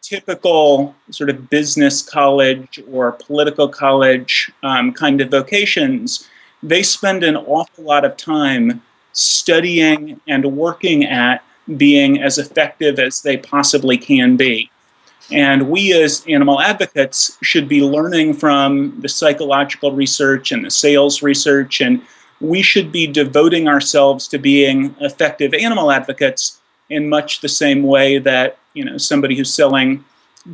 typical sort of business college or political college kind of vocations, they spend an awful lot of time studying and working at being as effective as they possibly can be. And we as animal advocates should be learning from the psychological research and the sales research, and we should be devoting ourselves to being effective animal advocates in much the same way that, somebody who's selling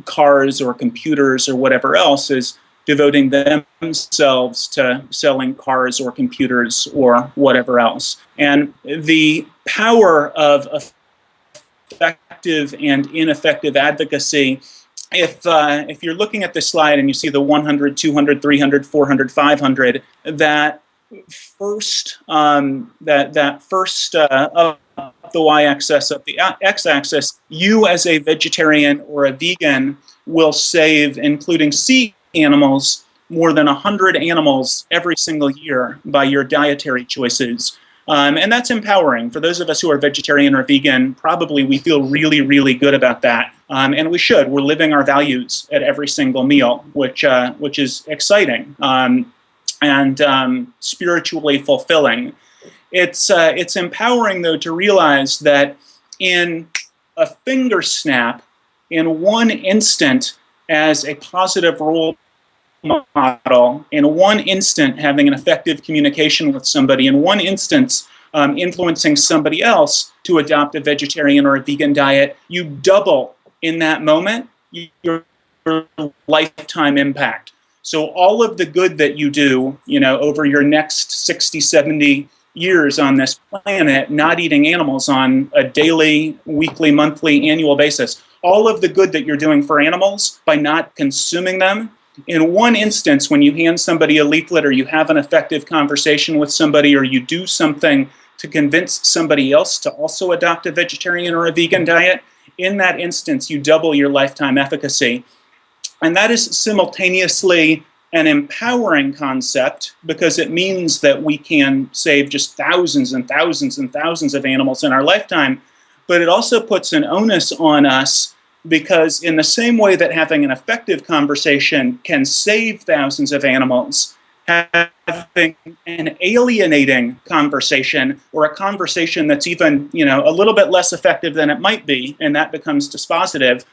cars or computers or whatever else is devoting themselves to selling cars or computers or whatever else. And the power of effective and ineffective advocacy, if you're looking at this slide and you see the 100, 200, 300, 400, 500, that first up the y-axis, up the x-axis, you as a vegetarian or a vegan will save, including sea animals, more than 100 animals every single year by your dietary choices. And that's empowering. For those of us who are vegetarian or vegan, probably we feel really, really good about that. And we should. We're living our values at every single meal, which is exciting and spiritually fulfilling. It's empowering, though, to realize that in a finger snap, in one instant as a positive role model, in one instant having an effective communication with somebody, in one instance influencing somebody else to adopt a vegetarian or a vegan diet, you double in that moment your lifetime impact. So all of the good that you do, over your next 60, 70 years on this planet, not eating animals on a daily, weekly, monthly, annual basis, all of the good that you're doing for animals by not consuming them, in one instance, when you hand somebody a leaflet or you have an effective conversation with somebody or you do something to convince somebody else to also adopt a vegetarian or a vegan diet, in that instance, you double your lifetime efficacy. And that is simultaneously an empowering concept because it means that we can save just thousands and thousands and thousands of animals in our lifetime, but it also puts an onus on us because in the same way that having an effective conversation can save thousands of animals, having an alienating conversation or a conversation that's even, a little bit less effective than it might be, and that becomes dispositive,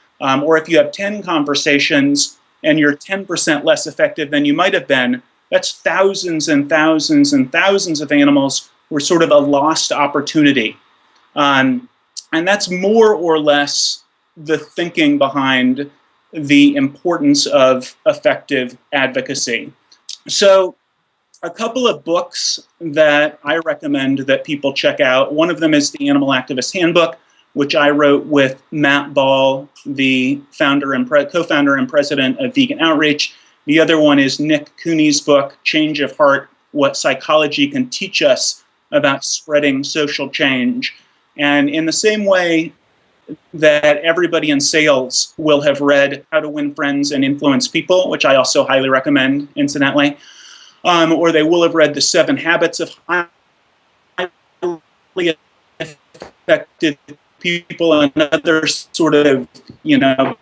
or if you have 10 conversations and you're 10% less effective than you might have been, that's thousands and thousands and thousands of animals were sort of a lost opportunity. And that's more or less the thinking behind the importance of effective advocacy. So a couple of books that I recommend that people check out. One of them is the Animal Activist Handbook, which I wrote with Matt Ball, the founder and co-founder and president of Vegan Outreach. The other one is Nick Cooney's book, Change of Heart, What Psychology Can Teach Us About Spreading Social Change. And in the same way that everybody in sales will have read How to Win Friends and Influence People, which I also highly recommend, incidentally, or they will have read The 7 Habits of Highly Effective People and other sort of,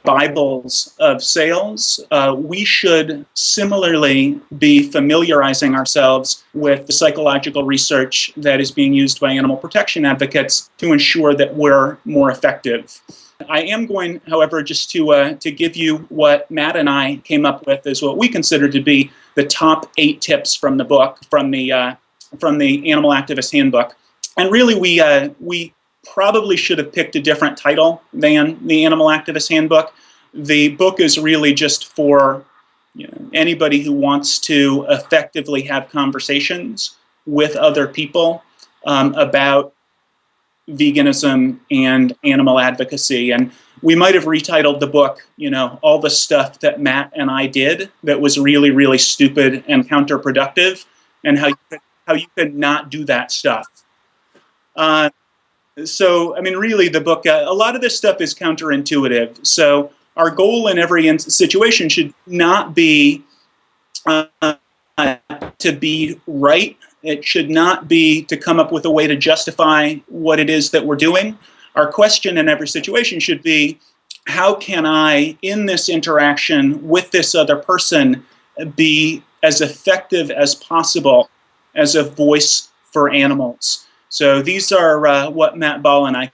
Bibles of sales. We should similarly be familiarizing ourselves with the psychological research that is being used by animal protection advocates to ensure that we're more effective. I am going, however, just to give you what Matt and I came up with as what we consider to be the top 8 tips from the book, from the Animal Activist Handbook. And really, we probably should have picked a different title than the Animal Activist Handbook. The book is really just for anybody who wants to effectively have conversations with other people about veganism and animal advocacy. And we might have retitled the book, all the stuff that Matt and I did that was really, really stupid and counterproductive, and how you could not do that stuff. So, really, the book, a lot of this stuff is counterintuitive. So our goal in every situation should not be to be right. It should not be to come up with a way to justify what it is that we're doing. Our question in every situation should be, how can I, in this interaction with this other person, be as effective as possible as a voice for animals? So these are what Matt Ball and I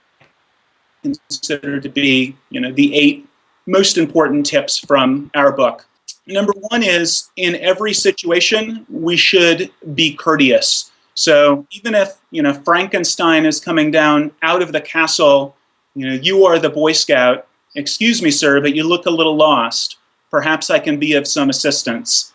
consider to be, the 8 most important tips from our book. Number 1 is, in every situation, we should be courteous. So even if, Frankenstein is coming down out of the castle, you are the Boy Scout. Excuse me, sir, but you look a little lost. Perhaps I can be of some assistance.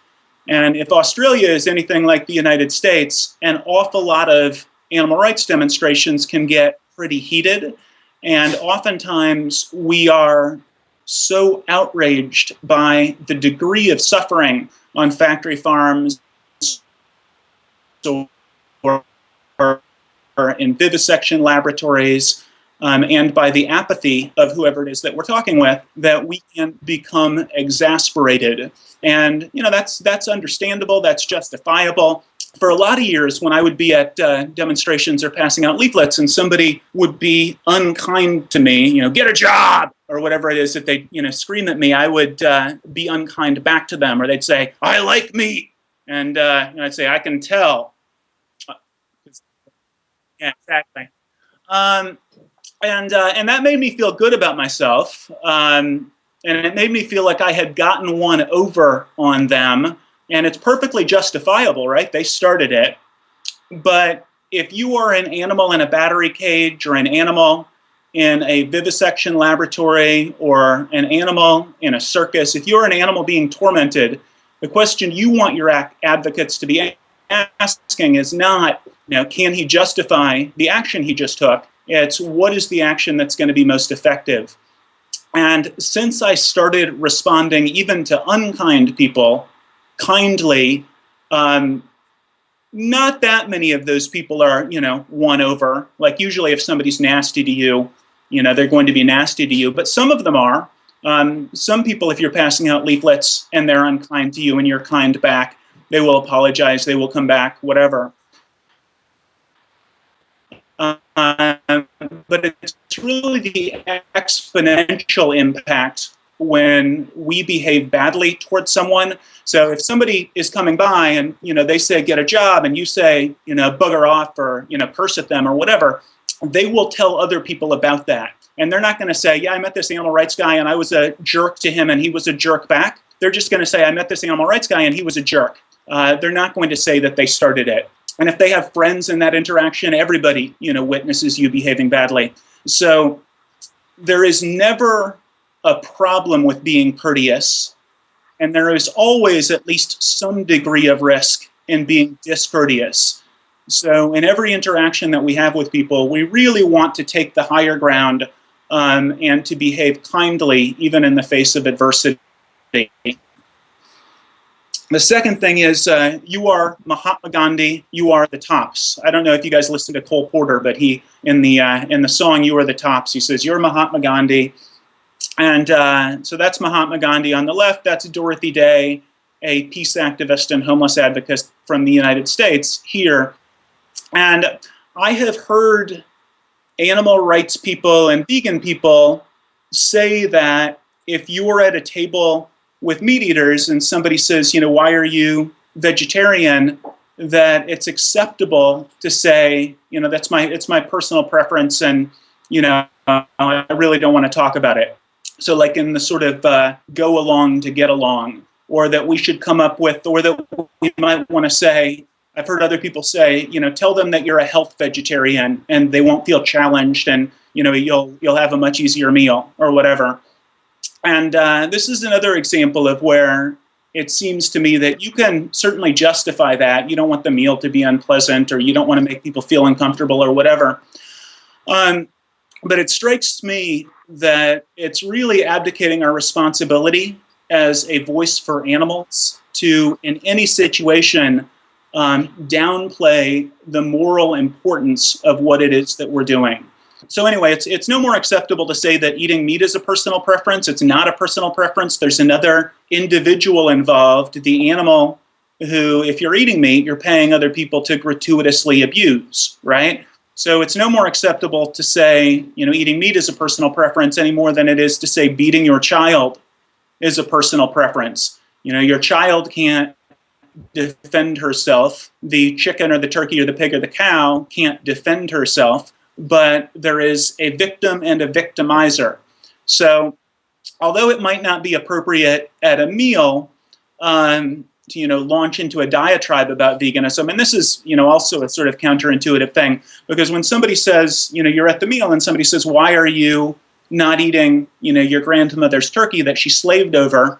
And if Australia is anything like the United States, an awful lot of animal rights demonstrations can get pretty heated. And oftentimes we are so outraged by the degree of suffering on factory farms or in vivisection laboratories, and by the apathy of whoever it is that we're talking with, that we can become exasperated. And that's understandable, that's justifiable. For a lot of years, when I would be at demonstrations or passing out leaflets and somebody would be unkind to me, get a job, or whatever it is that they scream at me, I would be unkind back to them, or they'd say, I like meat. And I'd say, I can tell. Yeah, exactly. And that made me feel good about myself. And it made me feel like I had gotten one over on them. And it's perfectly justifiable, right? They started it. But if you are an animal in a battery cage, or an animal in a vivisection laboratory, or an animal in a circus, if you're an animal being tormented, the question you want your advocates to be asking is not, can he justify the action he just took? It's, what is the action that's going to be most effective? And since I started responding even to unkind people kindly, not that many of those people are, won over. Like usually if somebody's nasty to you, they're going to be nasty to you, but some of them are. Some people, if you're passing out leaflets and they're unkind to you and you're kind back, they will apologize, they will come back, whatever. But it's really the exponential impact when we behave badly towards someone. So if somebody is coming by and they say get a job, and you say bugger off, or curse at them or whatever, they will tell other people about that. And they're not going to say, yeah, I met this animal rights guy and I was a jerk to him and he was a jerk back. They're just going to say, I met this animal rights guy and he was a jerk. They're not going to say that they started it. And if they have friends in that interaction, everybody, witnesses you behaving badly. So there is never a problem with being courteous, and there is always at least some degree of risk in being discourteous. So in every interaction that we have with people, we really want to take the higher ground and to behave kindly, even in the face of adversity. The second thing is, you are Mahatma Gandhi, you are the tops. I don't know if you guys listen to Cole Porter, but he, in the song You Are the Tops, he says, you're Mahatma Gandhi. And so that's Mahatma Gandhi on the left. That's Dorothy Day, a peace activist and homeless advocate from the United States here. And I have heard animal rights people and vegan people say that if you are at a table with meat eaters and somebody says, why are you vegetarian, that it's acceptable to say, it's my personal preference, and I really don't want to talk about it. So like in the sort of go along to get along, or that we should come up with, or that we might want to say, I've heard other people say, tell them that you're a health vegetarian and they won't feel challenged, and you'll have a much easier meal or whatever. And this is another example of where it seems to me that you can certainly justify that. You don't want the meal to be unpleasant, or you don't want to make people feel uncomfortable or whatever. But it strikes me that it's really abdicating our responsibility as a voice for animals to, in any situation, downplay the moral importance of what it is that we're doing. So anyway, it's no more acceptable to say that eating meat is a personal preference. It's not a personal preference. There's another individual involved, the animal, who, if you're eating meat, you're paying other people to gratuitously abuse, right? So it's no more acceptable to say, eating meat is a personal preference any more than it is to say beating your child is a personal preference. Your child can't defend herself. The chicken or the turkey or the pig or the cow can't defend herself, but there is a victim and a victimizer. So although it might not be appropriate at a meal to launch into a diatribe about veganism, and this is also a sort of counterintuitive thing, because when somebody says you're at the meal and somebody says, why are you not eating your grandmother's turkey that she slaved over,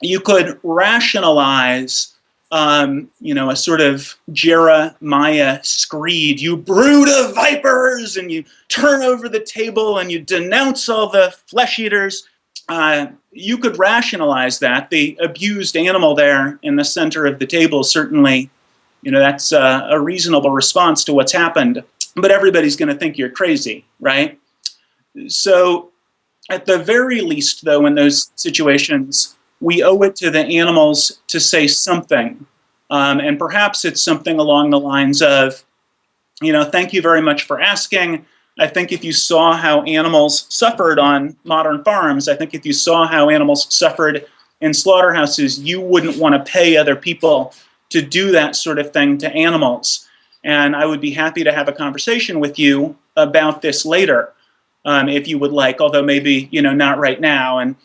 you could rationalize a sort of Jeremiah screed, you brood of vipers, and you turn over the table and you denounce all the flesh eaters. You could rationalize that. The abused animal there in the center of the table, certainly, that's a reasonable response to what's happened. But everybody's going to think you're crazy, right? So at the very least, though, in those situations, we owe it to the animals to say something. And perhaps it's something along the lines of, thank you very much for asking. I think if you saw how animals suffered on modern farms, I think if you saw how animals suffered in slaughterhouses, you wouldn't want to pay other people to do that sort of thing to animals. And I would be happy to have a conversation with you about this later, if you would like, although maybe, not right now. And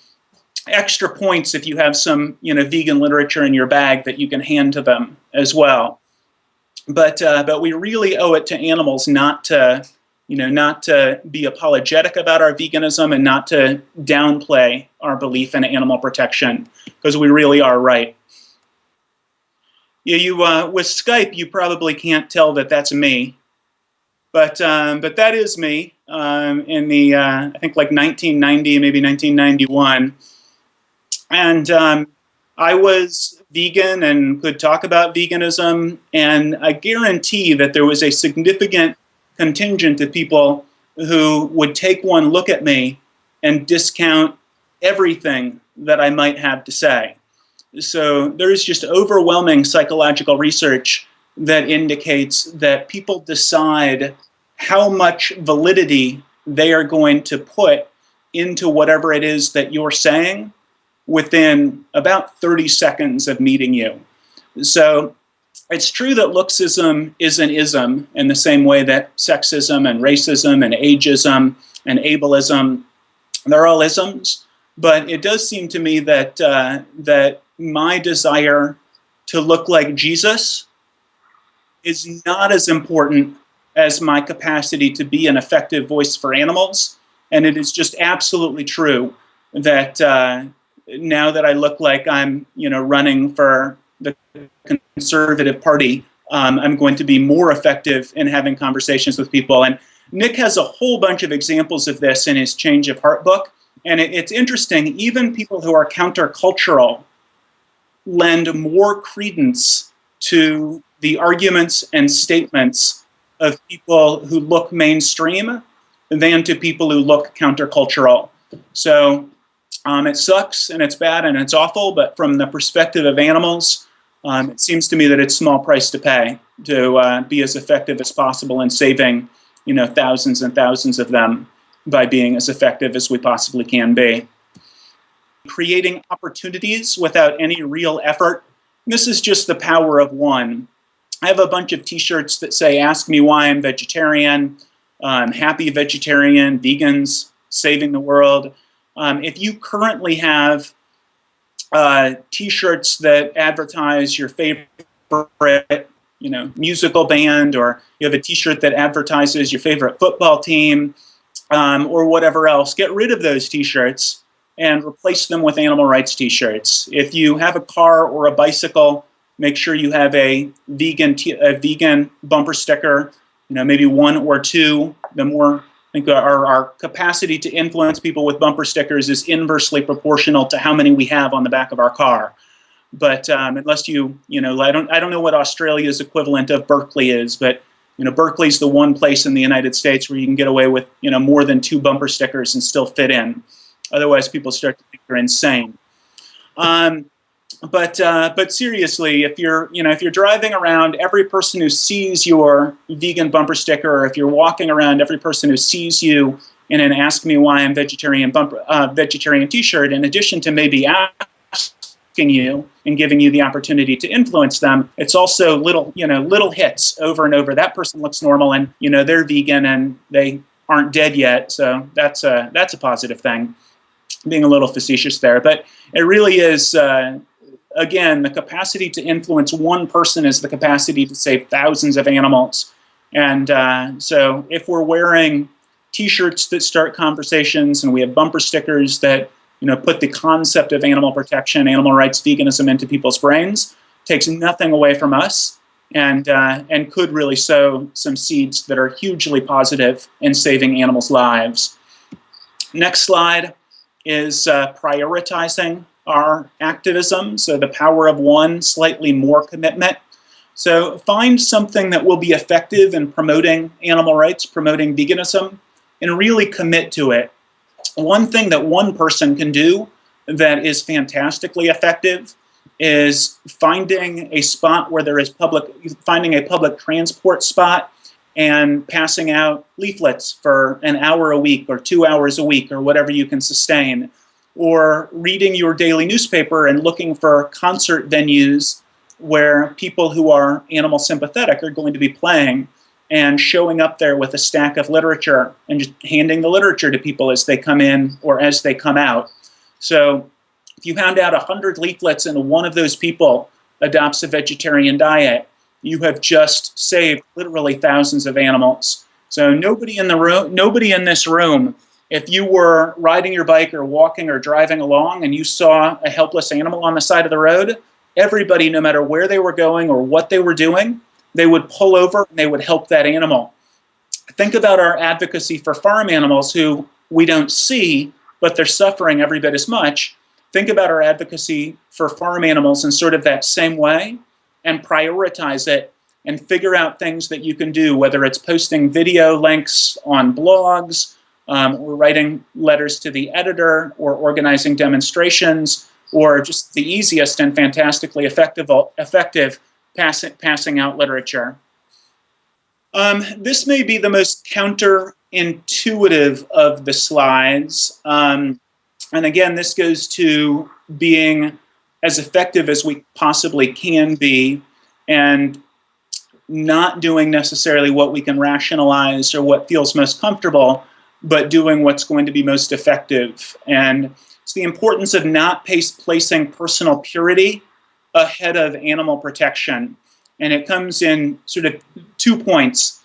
extra points if you have some, vegan literature in your bag that you can hand to them as well. But we really owe it to animals not to be apologetic about our veganism and not to downplay our belief in animal protection, because we really are right. Yeah, with Skype, you probably can't tell that that's me, but that is me in the I think like 1990, maybe 1991. And I was vegan and could talk about veganism, and I guarantee that there was a significant contingent of people who would take one look at me and discount everything that I might have to say. So there is just overwhelming psychological research that indicates that people decide how much validity they are going to put into whatever it is that you're saying within about 30 seconds of meeting you. So it's true that looksism is an ism in the same way that sexism and racism and ageism and ableism, they're all isms. But it does seem to me that that my desire to look like Jesus is not as important as my capacity to be an effective voice for animals. And it is just absolutely true that now that I look like I'm, running for the Conservative Party, I'm going to be more effective in having conversations with people. And Nick has a whole bunch of examples of this in his Change of Heart book. And it's interesting, even people who are countercultural lend more credence to the arguments and statements of people who look mainstream than to people who look countercultural. So it sucks and it's bad and it's awful, but from the perspective of animals, it seems to me that it's a small price to pay to be as effective as possible in saving, thousands and thousands of them by being as effective as we possibly can be. Creating opportunities without any real effort. This is just the power of one. I have a bunch of t-shirts that say, ask me why I'm vegetarian, happy vegetarian, vegans, saving the world. If you currently have t-shirts that advertise your favorite, musical band, or you have a t-shirt that advertises your favorite football team, or whatever else, get rid of those t-shirts and replace them with animal rights t-shirts. If you have a car or a bicycle, make sure you have a vegan bumper sticker, maybe one or two. The more, I think our capacity to influence people with bumper stickers is inversely proportional to how many we have on the back of our car. But unless I don't know what Australia's equivalent of Berkeley is, but Berkeley's the one place in the United States where you can get away with more than 2 bumper stickers and still fit in. Otherwise, people start to think you're insane. But seriously, if you're driving around, every person who sees your vegan bumper sticker, or if you're walking around, every person who sees you in an "Ask Me Why I'm Vegetarian" vegetarian T-shirt, in addition to maybe asking you and giving you the opportunity to influence them, it's also little hits over and over. That person looks normal, and they're vegan and they aren't dead yet, so that's a positive thing. Being a little facetious there, but it really is. Again, the capacity to influence one person is the capacity to save thousands of animals. And so if we're wearing T-shirts that start conversations, and we have bumper stickers that put the concept of animal protection, animal rights, veganism into people's brains, takes nothing away from us, and could really sow some seeds that are hugely positive in saving animals' lives. Next slide is prioritizing our activism, so the power of one, slightly more commitment. So find something that will be effective in promoting animal rights, promoting veganism, and really commit to it. One thing that one person can do that is fantastically effective is finding a spot where there is finding a public transport spot and passing out leaflets for an hour a week or 2 hours a week or whatever you can sustain. Or reading your daily newspaper and looking for concert venues where people who are animal sympathetic are going to be playing, and showing up there with a stack of literature and just handing the literature to people as they come in or as they come out. So if you hand out 100 leaflets and one of those people adopts a vegetarian diet, you have just saved literally thousands of animals. So nobody in this room, if you were riding your bike or walking or driving along and you saw a helpless animal on the side of the road, everybody, no matter where they were going or what they were doing, they would pull over and they would help that animal. Think about our advocacy for farm animals who we don't see, but they're suffering every bit as much. Think about our advocacy for farm animals in sort of that same way, and prioritize it and figure out things that you can do, whether it's posting video links on blogs, or writing letters to the editor, or organizing demonstrations, or just the easiest and fantastically effective passing out literature. This may be the most counterintuitive of the slides. And again, this goes to being as effective as we possibly can be, and not doing necessarily what we can rationalize or what feels most comfortable, but doing what's going to be most effective. And it's the importance of not placing personal purity ahead of animal protection. And it comes in sort of 2 points.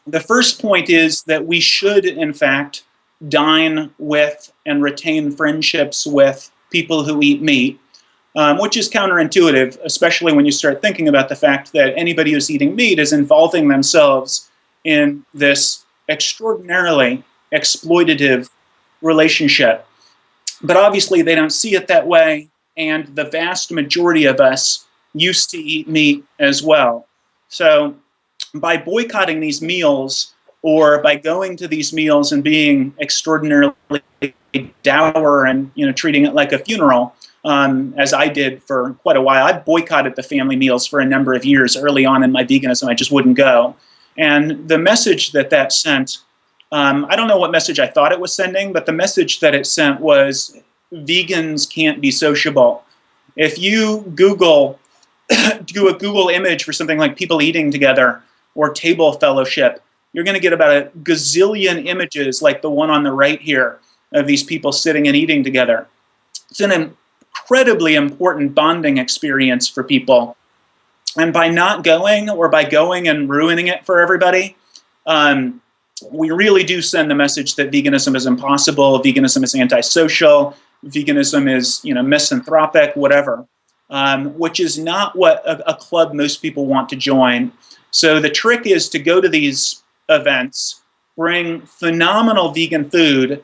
The first point is that we should, in fact, dine with and retain friendships with people who eat meat, which is counterintuitive, especially when you start thinking about the fact that anybody who's eating meat is involving themselves in this extraordinarily exploitative relationship. But obviously they don't see it that way, and the vast majority of us used to eat meat as well. So by boycotting these meals, or by going to these meals and being extraordinarily dour and treating it like a funeral, as I did for quite a while. I boycotted the family meals for a number of years early on in my veganism. I just wouldn't go. And the message that sent, I don't know what message I thought it was sending, but the message that it sent was, vegans can't be sociable. If you do a Google image for something like people eating together or table fellowship, you're going to get about a gazillion images like the one on the right here of these people sitting and eating together. It's an incredibly important bonding experience for people. And by not going, or by going and ruining it for everybody, we really do send the message that veganism is impossible, veganism is antisocial, veganism is misanthropic, whatever, which is not what a club most people want to join. So the trick is to go to these events, bring phenomenal vegan food,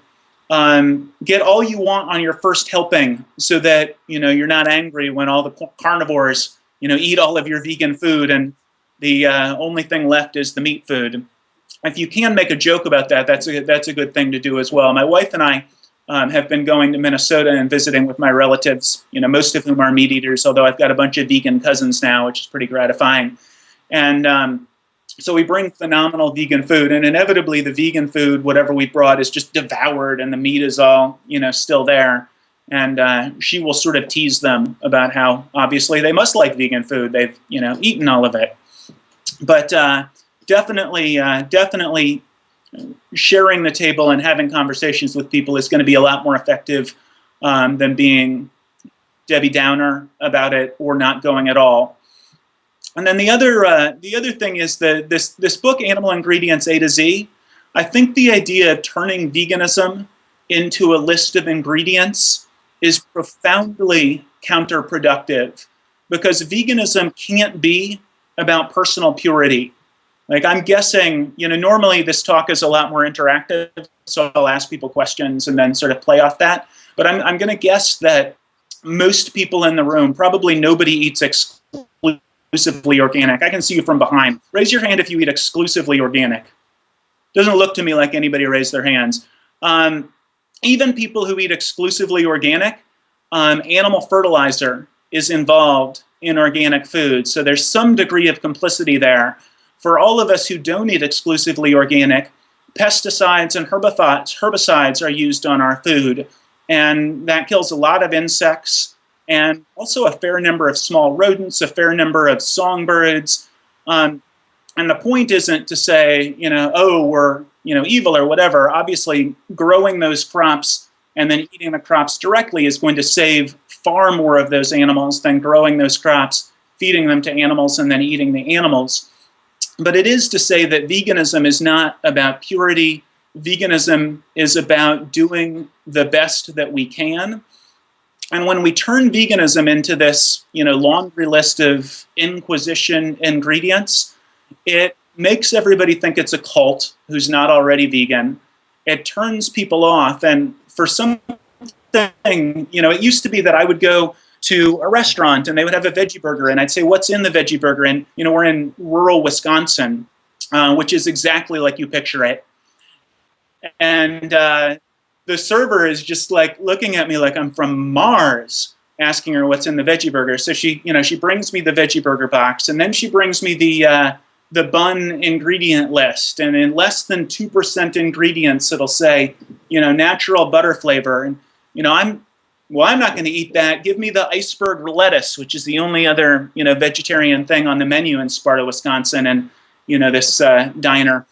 get all you want on your first helping, so that you're not angry when all the carnivores eat all of your vegan food and the only thing left is the meat food. If you can make a joke about that, that's a good thing to do as well. My wife and I have been going to Minnesota and visiting with my relatives, most of whom are meat eaters, although I've got a bunch of vegan cousins now, which is pretty gratifying. And so we bring phenomenal vegan food, and inevitably the vegan food, whatever we brought, is just devoured, and the meat is all, still there. And she will sort of tease them about how obviously they must like vegan food. They've, eaten all of it. But definitely sharing the table and having conversations with people is going to be a lot more effective than being Debbie Downer about it or not going at all. And then the other thing is that this book, Animal Ingredients A to Z, I think the idea of turning veganism into a list of ingredients is profoundly counterproductive, because veganism can't be about personal purity. Like, I'm guessing, normally this talk is a lot more interactive, so I'll ask people questions and then sort of play off that. But I'm going to guess that most people in the room, probably nobody eats exclusively organic. I can see you from behind. Raise your hand if you eat exclusively organic. Doesn't look to me like anybody raised their hands. Even people who eat exclusively organic, animal fertilizer is involved in organic food. So there's some degree of complicity there. For all of us who don't eat exclusively organic, pesticides and herbicides are used on our food, and that kills a lot of insects and also a fair number of small rodents, a fair number of songbirds. And the point isn't to say, oh, we're evil or whatever. Obviously, growing those crops and then eating the crops directly is going to save far more of those animals than growing those crops, feeding them to animals, and then eating the animals. But it is to say that veganism is not about purity. Veganism is about doing the best that we can. And when we turn veganism into this, laundry list of Inquisition ingredients, it makes everybody think it's a cult who's not already vegan. It turns people off. And for something, it used to be that I would go to a restaurant and they would have a veggie burger, and I'd say, what's in the veggie burger? And, we're in rural Wisconsin, which is exactly like you picture it. And the server is just like looking at me like I'm from Mars, asking her what's in the veggie burger. So she brings me the veggie burger box, and then she brings me the bun ingredient list. And in less than 2% ingredients, it'll say, natural butter flavor. And, I'm not going to eat that. Give me the iceberg lettuce, which is the only other, vegetarian thing on the menu in Sparta, Wisconsin, and, this diner.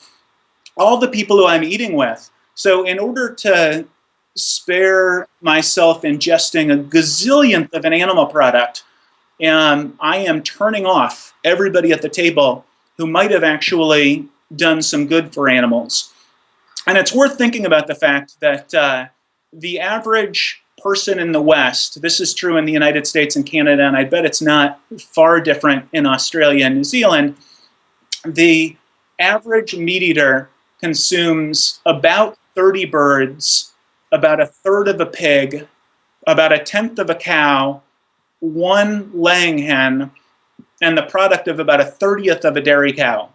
All the people who I'm eating with. So in order to spare myself ingesting a gazillionth of an animal product, I am turning off everybody at the table who might have actually done some good for animals. And it's worth thinking about the fact that the average person in the West, this is true in the United States and Canada, and I bet it's not far different in Australia and New Zealand, the average meat eater consumes about 30 birds, about a third of a pig, about a tenth of a cow, one laying hen, and the product of about a 30th of a dairy cow,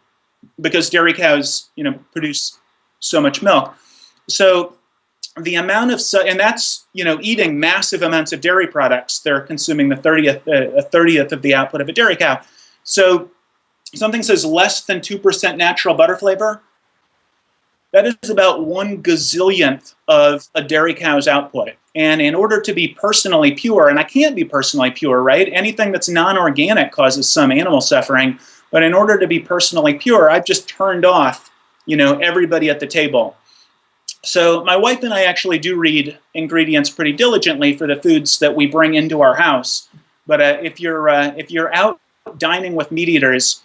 because dairy cows, produce so much milk. So the amount of, and that's, eating massive amounts of dairy products. They're consuming a 30th of the output of a dairy cow. So something says less than 2% natural butter flavor. That is about 1 gazillionth of a dairy cow's output. And in order to be personally pure, and I can't be personally pure, right? Anything that's non-organic causes some animal suffering. But in order to be personally pure, I've just turned off, everybody at the table. So my wife and I actually do read ingredients pretty diligently for the foods that we bring into our house. But if you're out dining with meat eaters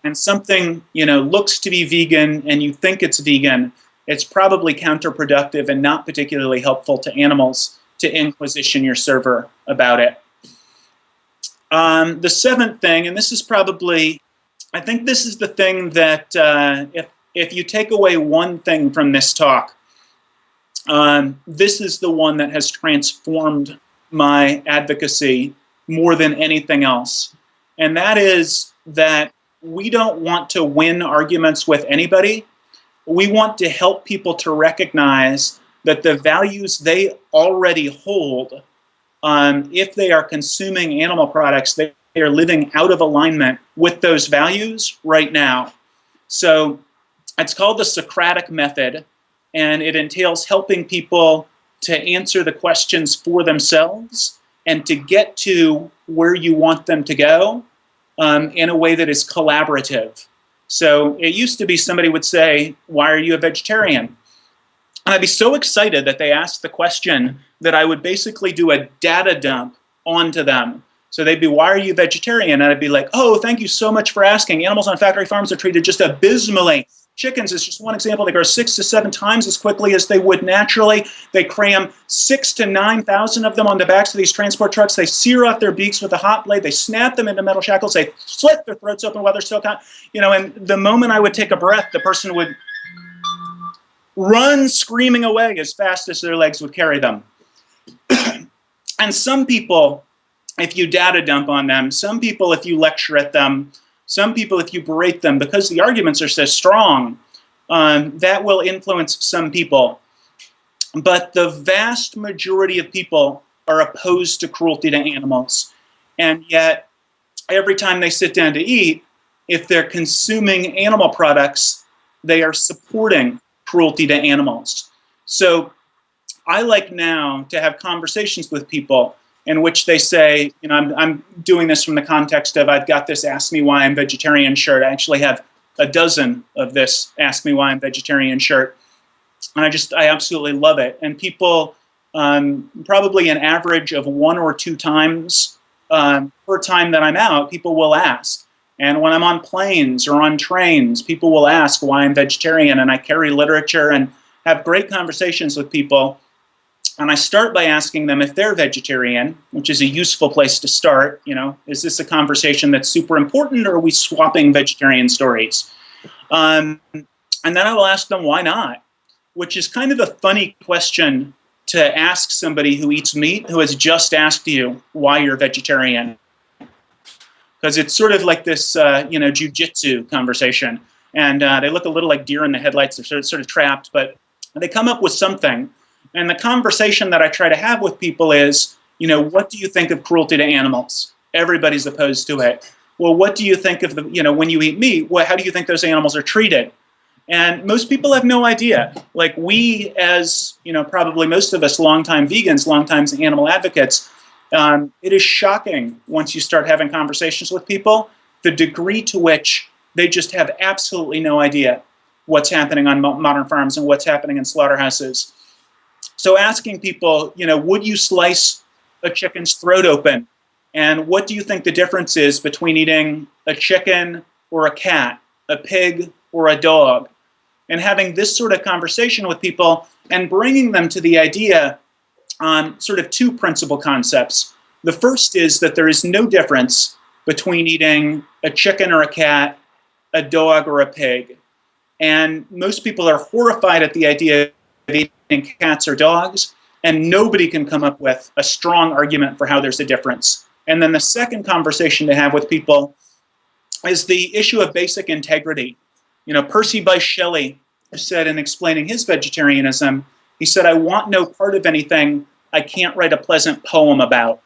and something looks to be vegan and you think it's vegan, it's probably counterproductive and not particularly helpful to animals to inquisition your server about it. The seventh thing, and this is probably, I think this is the thing that if you take away one thing from this talk, this is the one that has transformed my advocacy more than anything else. And that is that we don't want to win arguments with anybody. We want to help people to recognize that the values they already hold, if they are consuming animal products, they are living out of alignment with those values right now. So it's called the Socratic method, and it entails helping people to answer the questions for themselves and to get to where you want them to go in a way that is collaborative. So it used to be somebody would say, "Why are you a vegetarian?" And I'd be so excited that they asked the question that I would basically do a data dump onto them. So they'd be, "Why are you vegetarian?" And I'd be like, "Oh, thank you so much for asking. Animals on factory farms are treated just abysmally. Chickens is just one example. They grow 6 to 7 times as quickly as they would naturally. They cram 6,000 to 9,000 of them on the backs of these transport trucks. They sear off their beaks with a hot blade. They snap them into metal shackles. They slit their throats open while they're still caught." And the moment I would take a breath, the person would run screaming away as fast as their legs would carry them. And some people, if you data dump on them, some people, if you lecture at them, some people, if you berate them, because the arguments are so strong, that will influence some people. But the vast majority of people are opposed to cruelty to animals. And yet, every time they sit down to eat, if they're consuming animal products, they are supporting cruelty to animals. So I like now to have conversations with people in which they say, I'm doing this from the context of, I've got this Ask Me Why I'm Vegetarian shirt. I actually have a dozen of this Ask Me Why I'm Vegetarian shirt. And I absolutely love it. And people, probably an average of 1 or 2 times per time that I'm out, people will ask. And when I'm on planes or on trains, people will ask why I'm vegetarian, and I carry literature and have great conversations with people. And I start by asking them if they're vegetarian, which is a useful place to start. Is this a conversation that's super important, or are we swapping vegetarian stories? And then I will ask them why not, which is kind of a funny question to ask somebody who eats meat, who has just asked you why you're vegetarian. Because it's sort of like this, jujitsu conversation. And they look a little like deer in the headlights. They're sort of trapped, but they come up with something. And the conversation that I try to have with people is, what do you think of cruelty to animals? Everybody's opposed to it. Well, what do you think of when you eat meat, how do you think those animals are treated? And most people have no idea. Like we, as, probably most of us longtime vegans, longtime animal advocates, it is shocking once you start having conversations with people, the degree to which they just have absolutely no idea what's happening on modern farms and what's happening in slaughterhouses. So asking people, would you slice a chicken's throat open? And what do you think the difference is between eating a chicken or a cat, a pig or a dog? And having this sort of conversation with people and bringing them to the idea on sort of 2 principal concepts. The first is that there is no difference between eating a chicken or a cat, a dog or a pig. And most people are horrified at the idea of eating cats or dogs, and nobody can come up with a strong argument for how there's a difference. And then the second conversation to have with people is the issue of basic integrity. Percy Bysshe Shelley said in explaining his vegetarianism, he said, "I want no part of anything I can't write a pleasant poem about."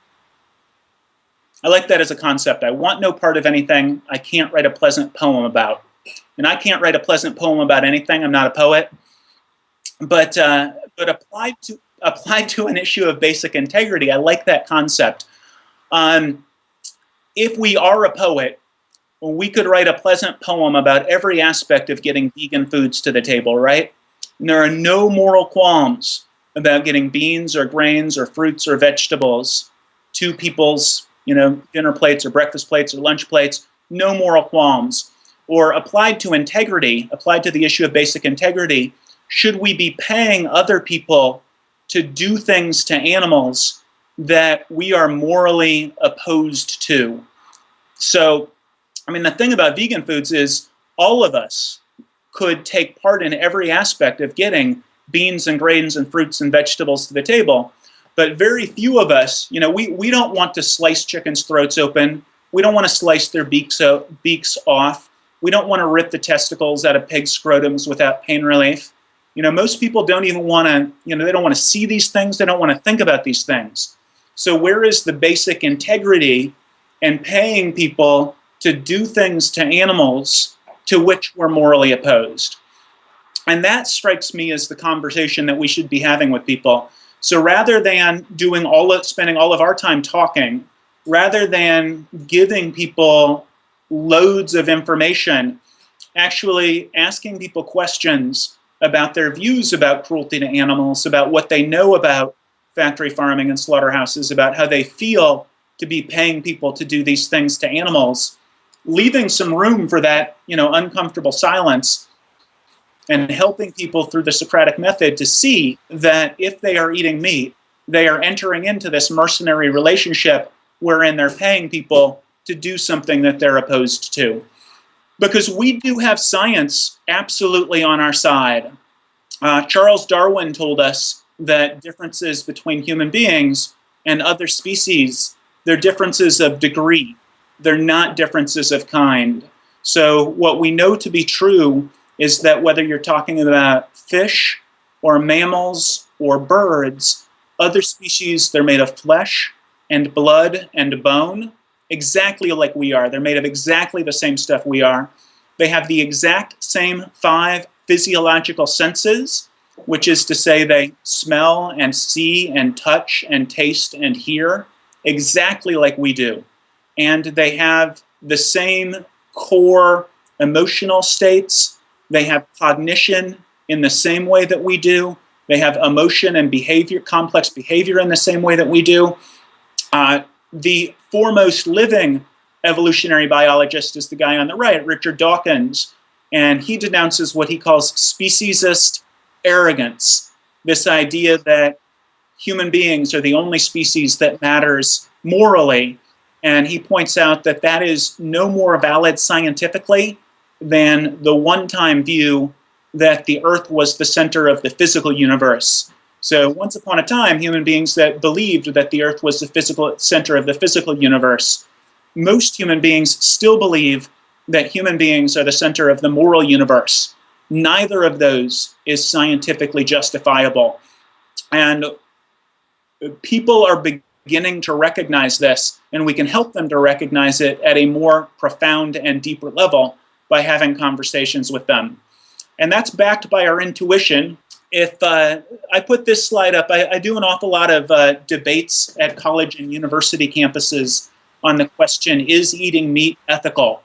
I like that as a concept. I want no part of anything I can't write a pleasant poem about. And I can't write a pleasant poem about anything. I'm not a poet. But applied to an issue of basic integrity, I like that concept. If we are a poet, we could write a pleasant poem about every aspect of getting vegan foods to the table, right? And there are no moral qualms about getting beans or grains or fruits or vegetables to people's, dinner plates or breakfast plates or lunch plates. No moral qualms. Or applied to integrity, applied to the issue of basic integrity, should we be paying other people to do things to animals that we are morally opposed to? So, the thing about vegan foods is all of us could take part in every aspect of getting beans and grains and fruits and vegetables to the table. But very few of us, we don't want to slice chickens' throats open. We don't want to slice their beaks off. We don't want to rip the testicles out of pigs' scrotums without pain relief. Most people don't even want to, they don't want to see these things. They don't want to think about these things. So where is the basic integrity in paying people to do things to animals to which we're morally opposed? And that strikes me as the conversation that we should be having with people. So rather than spending all of our time talking, rather than giving people loads of information, actually asking people questions about their views about cruelty to animals, about what they know about factory farming and slaughterhouses, about how they feel to be paying people to do these things to animals, leaving some room for that, uncomfortable silence, and helping people through the Socratic method to see that if they are eating meat, they are entering into this mercenary relationship wherein they're paying people to do something that they're opposed to. Because we do have science absolutely on our side. Charles Darwin told us that differences between human beings and other species, they're differences of degree. They're not differences of kind. So what we know to be true is that whether you're talking about fish or mammals or birds, other species, they're made of flesh and blood and bone, exactly like we are. They're made of exactly the same stuff we are. They have the exact same 5 physiological senses, which is to say they smell and see and touch and taste and hear exactly like we do. And they have the same core emotional states. They have cognition in the same way that we do. They have emotion and behavior, complex behavior in the same way that we do. The foremost living evolutionary biologist is the guy on the right, Richard Dawkins, and he denounces what he calls speciesist arrogance, this idea that human beings are the only species that matters morally, and he points out that that is no more valid scientifically than the one-time view that the Earth was the center of the physical universe. So once upon a time, human beings that believed that the Earth was the physical center of the physical universe. Most human beings still believe that human beings are the center of the moral universe. Neither of those is scientifically justifiable. And people are beginning to recognize this, and we can help them to recognize it at a more profound and deeper level by having conversations with them. And that's backed by our intuition. If I put this slide up, I do an awful lot of debates at college and university campuses on the question, is eating meat ethical?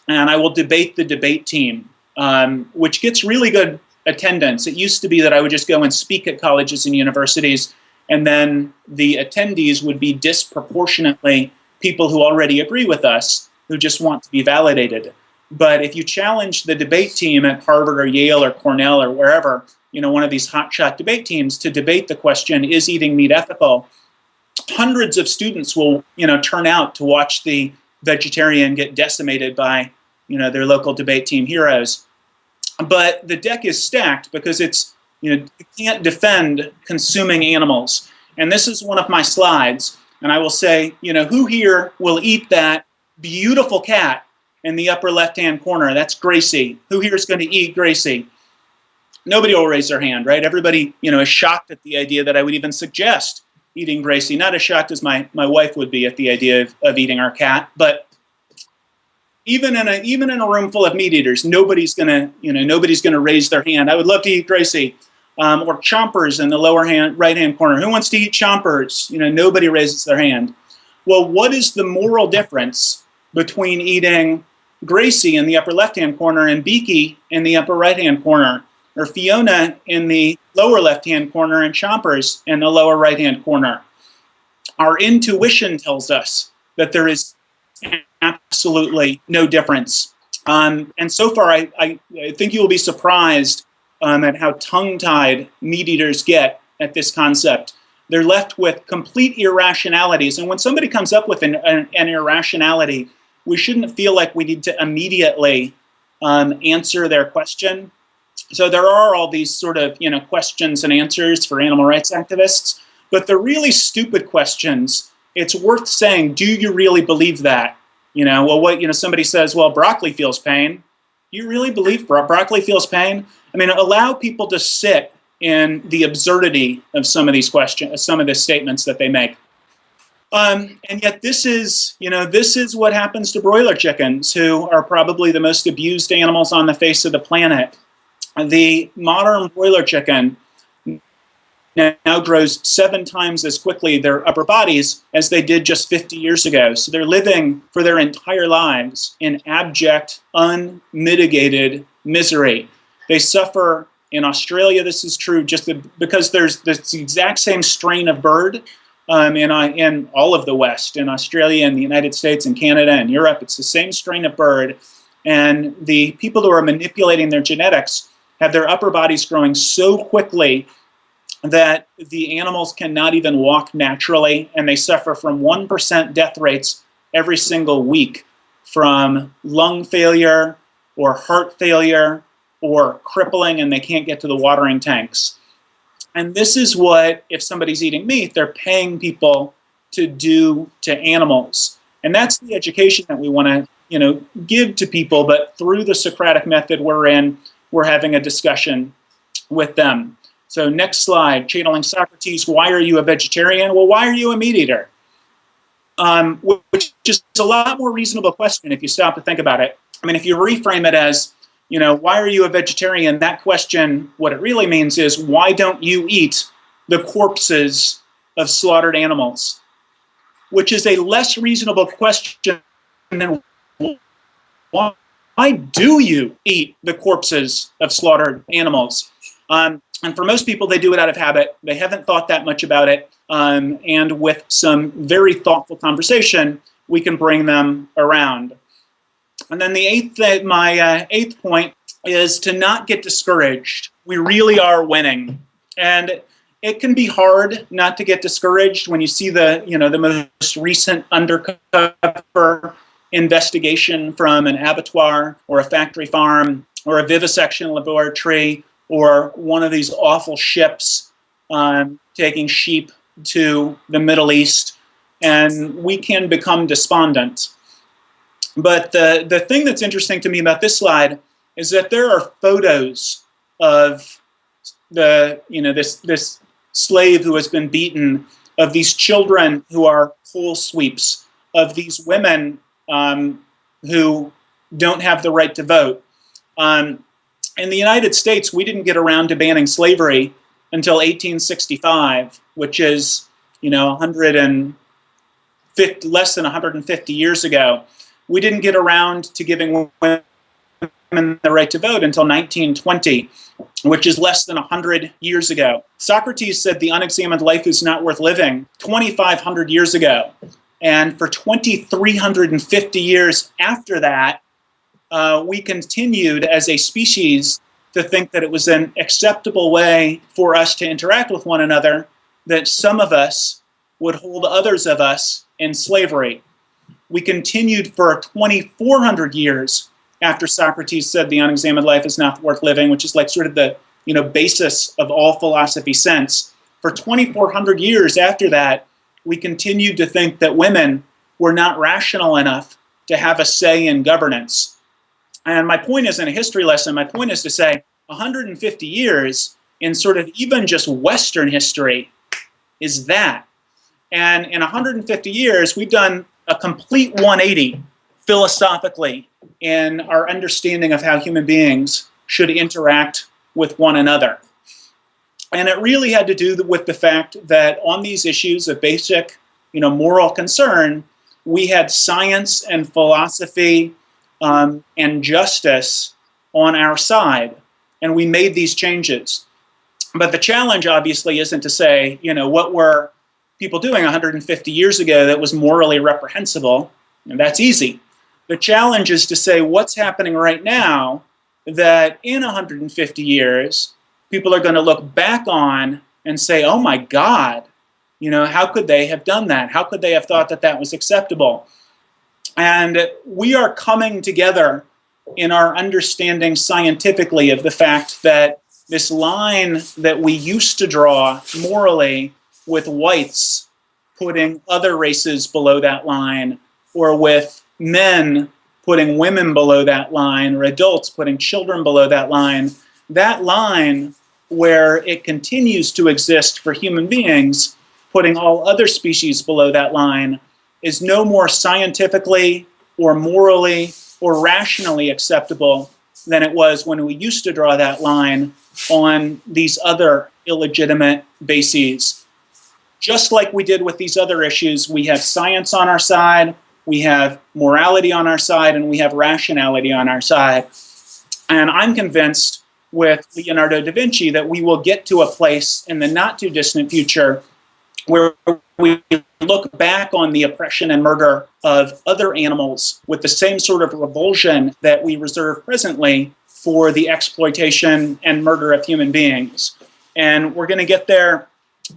And I will debate the debate team, which gets really good attendance. It used to be that I would just go and speak at colleges and universities, and then the attendees would be disproportionately people who already agree with us, who just want to be validated. But if you challenge the debate team at Harvard or Yale or Cornell or wherever, one of these hotshot debate teams to debate the question, is eating meat ethical? Hundreds of students will, turn out to watch the vegetarian get decimated by, their local debate team heroes. But the deck is stacked because it's, you can't defend consuming animals. And this is one of my slides. And I will say, who here will eat that beautiful cat in the upper left-hand corner? That's Gracie. Who here is going to eat Gracie? Nobody will raise their hand, right? Everybody, is shocked at the idea that I would even suggest eating Gracie. Not as shocked as my wife would be at the idea of eating our cat. But even in a room full of meat eaters, nobody's gonna raise their hand. I would love to eat Gracie. Or chompers in the lower right-hand corner. Who wants to eat chompers? Nobody raises their hand. Well, what is the moral difference between eating Gracie in the upper left-hand corner and Beaky in the upper right-hand corner? Or Fiona in the lower left-hand corner and chompers in the lower right-hand corner? Our intuition tells us that there is absolutely no difference. And so far, I think you will be surprised at how tongue-tied meat eaters get at this concept. They're left with complete irrationalities. And when somebody comes up with an irrationality, we shouldn't feel like we need to immediately answer their question. So there are all these sort of questions and answers for animal rights activists. But the really stupid questions, it's worth saying, do you really believe that? Somebody says, well, broccoli feels pain. You really believe broccoli feels pain? I mean, allow people to sit in the absurdity of some of these questions, some of the statements that they make. And yet this is what happens to broiler chickens, who are probably the most abused animals on the face of the planet. The modern broiler chicken now grows 7 times as quickly their upper bodies as they did just 50 years ago. So they're living for their entire lives in abject, unmitigated misery. They suffer in Australia. This is true just because there's this exact same strain of bird in all of the West, in Australia and the United States and Canada and Europe. It's the same strain of bird. And the people who are manipulating their genetics have their upper bodies growing so quickly that the animals cannot even walk naturally, and they suffer from 1% death rates every single week from lung failure or heart failure or crippling, and they can't get to the watering tanks. And this is what, if somebody's eating meat, they're paying people to do to animals. And that's the education that we want to, give to people, but through the Socratic method we're having a discussion with them. So next slide, channeling Socrates, why are you a vegetarian? Well, why are you a meat eater? Which is a lot more reasonable question if you stop to think about it. I mean, if you reframe it as, why are you a vegetarian? That question, what it really means is, why don't you eat the corpses of slaughtered animals? Which is a less reasonable question than, why do you eat the corpses of slaughtered animals? And for most people, they do it out of habit. They haven't thought that much about it. And with some very thoughtful conversation, we can bring them around. And then my eighth point is to not get discouraged. We really are winning. And it can be hard not to get discouraged when you see the most recent undercover investigation from an abattoir or a factory farm or a vivisection laboratory or one of these awful ships taking sheep to the Middle East, and we can become despondent. But the thing that's interesting to me about this slide is that there are photos of this slave who has been beaten, of these children who are coal sweeps, of these women who don't have the right to vote. In the United States, we didn't get around to banning slavery until 1865, which is, less than 150 years ago. We didn't get around to giving women the right to vote until 1920, which is less than 100 years ago. Socrates said the unexamined life is not worth living 2,500 years ago. And for 2,350 years after that, we continued as a species to think that it was an acceptable way for us to interact with one another, that some of us would hold others of us in slavery. We continued for 2,400 years after Socrates said the unexamined life is not worth living, which is like sort of the basis of all philosophy since. For 2,400 years after that, we continued to think that women were not rational enough to have a say in governance. And my point isn't a history lesson. My point is to say 150 years in sort of even just Western history is that. And in 150 years, we've done a complete 180 philosophically in our understanding of how human beings should interact with one another. And it really had to do with the fact that on these issues of basic, moral concern, we had science and philosophy and justice on our side, and we made these changes. But the challenge, obviously, isn't to say, what were people doing 150 years ago that was morally reprehensible, and that's easy. The challenge is to say what's happening right now that in 150 years, people are going to look back on and say, oh my God, how could they have done that? How could they have thought that that was acceptable? And we are coming together in our understanding scientifically of the fact that this line that we used to draw morally with whites putting other races below that line, or with men putting women below that line, or adults putting children below that line where it continues to exist for human beings, putting all other species below that line, is no more scientifically or morally or rationally acceptable than it was when we used to draw that line on these other illegitimate bases. Just like we did with these other issues, we have science on our side, we have morality on our side, and we have rationality on our side. And I'm convinced with Leonardo da Vinci that we will get to a place in the not too distant future where we look back on the oppression and murder of other animals with the same sort of revulsion that we reserve presently for the exploitation and murder of human beings. And we're going to get there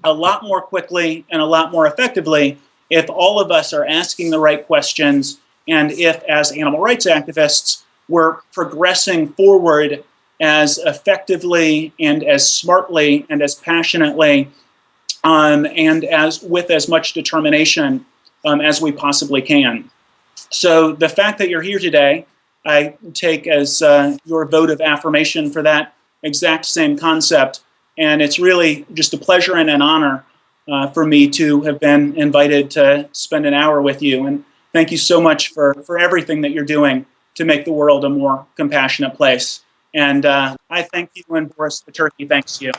a lot more quickly and a lot more effectively if all of us are asking the right questions, and if, as animal rights activists, we're progressing forward as effectively and as smartly and as passionately and with as much determination as we possibly can. So the fact that you're here today, I take as your vote of affirmation for that exact same concept. And it's really just a pleasure and an honor for me to have been invited to spend an hour with you. And thank you so much for everything that you're doing to make the world a more compassionate place. And I thank you, and Boris the Turkey thanks you.